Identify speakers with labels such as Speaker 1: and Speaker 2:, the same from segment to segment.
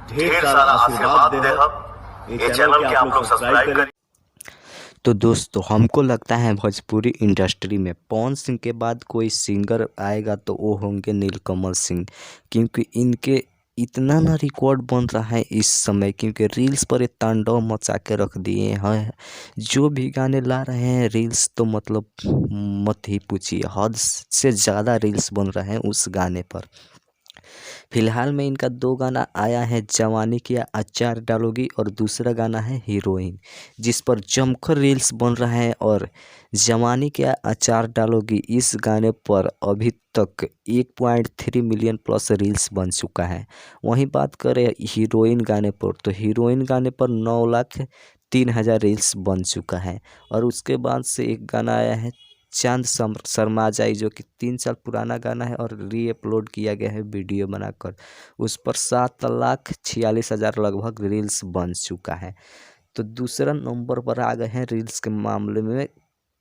Speaker 1: ढेर सारा आशीर्वाद दे हम ये चैनल के आप लोग सब्सक्राइब करें।
Speaker 2: तो दोस्तों हमको लगता है भोजपुरी इंडस्ट्री में पवन सिंह के बाद कोई सिंगर आएगा तो वो होंगे नीलकमल सिंह, क्योंकि इनके इतना ना रिकॉर्ड बन रहा है इस समय, क्योंकि रील्स पर ये तांडव मचा के रख दिए हैं। जो भी गाने ला रहे हैं रील्स तो मतलब मत ही पूछिए, हद से ज़्यादा रील्स बन रहे हैं उस गाने पर। फिलहाल में इनका 2 गाना आया है, जवानी क्या अचार डालोगी और दूसरा गाना है हीरोइन, जिस पर जमकर रील्स बन रहे हैं। और जवानी क्या अचार डालोगी इस गाने पर अभी तक 1.3 मिलियन प्लस रील्स बन चुका है। वहीं बात करें हीरोइन गाने पर, तो हीरोइन गाने पर 9,03,000 रील्स बन चुका है। और उसके बाद से एक गाना आया है चांद शर्मा जाई, जो कि 3 साल पुराना गाना है और रीअपलोड किया गया है वीडियो बनाकर। उस पर 7,46,000 लगभग रील्स बन चुका है। तो दूसरा नंबर पर आ गए हैं रील्स के मामले में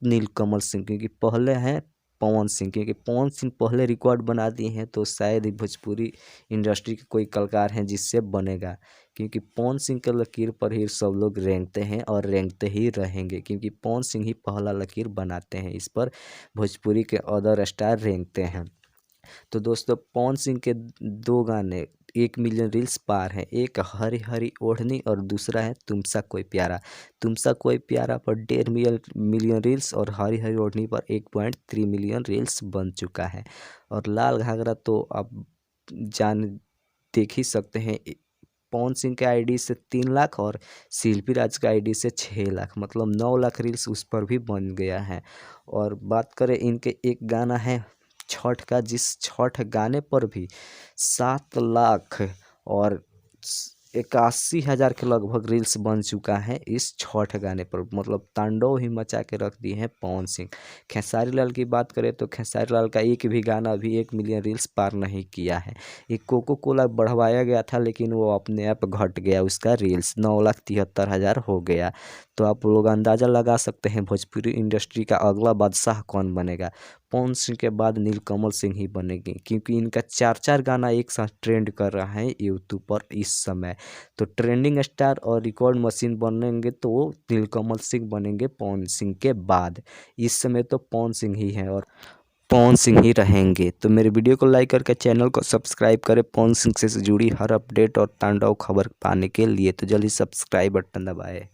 Speaker 2: नीलकमल सिंह, क्योंकि पहले हैं पवन सिंह, क्योंकि पवन सिंह पहले रिकॉर्ड बना दिए हैं, तो शायद ही भोजपुरी इंडस्ट्री के कोई कलाकार हैं जिससे बनेगा, क्योंकि पवन सिंह के लकीर पर ही सब लोग रेंगते हैं और रेंगते ही रहेंगे, क्योंकि पवन सिंह ही पहला लकीर बनाते हैं, इस पर भोजपुरी के अदर स्टार रेंगते हैं। तो दोस्तों पवन सिंह के 2 गाने 1 मिलियन रील्स पार हैं, एक हरी हरी ओढ़नी और दूसरा है तुमसा कोई प्यारा। तुमसा कोई प्यारा पर 1.5 मिलियन रील्स और हरी हरी ओढ़नी पर 1.3 मिलियन रील्स बन चुका है। और लाल घाघरा तो आप जान देख ही सकते हैं, पवन सिंह के आईडी से 3 लाख और शिल्पी राज का आईडी से 6 लाख, मतलब 9 लाख रील्स उस पर भी बन गया है। और बात करें इनके एक गाना है छठ का, जिस छठ गाने पर भी 7 लाख और 81,000 के लगभग रील्स बन चुका है इस छठ गाने पर, मतलब तांडव ही मचा के रख दिए हैं पवन सिंह। खेसारी लाल की बात करें तो खेसारी लाल का एक भी गाना अभी 1 मिलियन रील्स पार नहीं किया है। एक कोको कोला बढ़वाया गया था लेकिन वो अपने आप घट गया, उसका रील्स 9,73,000 हो गया। तो आप लोग अंदाज़ा लगा सकते हैं भोजपुरी इंडस्ट्री का अगला बादशाह कौन बनेगा। पवन सिंह के बाद नीलकमल सिंह ही बनेंगे, क्योंकि इनका 4 गाना एक साथ ट्रेंड कर रहा है यूट्यूब पर इस समय। तो ट्रेंडिंग स्टार और रिकॉर्ड मशीन बनेंगे तो वो नीलकमल सिंह बनेंगे पवन सिंह के बाद। इस समय तो पवन सिंह ही है और पवन सिंह ही रहेंगे। तो मेरे वीडियो को लाइक करके चैनल को सब्सक्राइब करें पवन सिंह से जुड़ी हर अपडेट और तांडव खबर पाने के लिए। तो जल्दी सब्सक्राइब बटन दबाएं।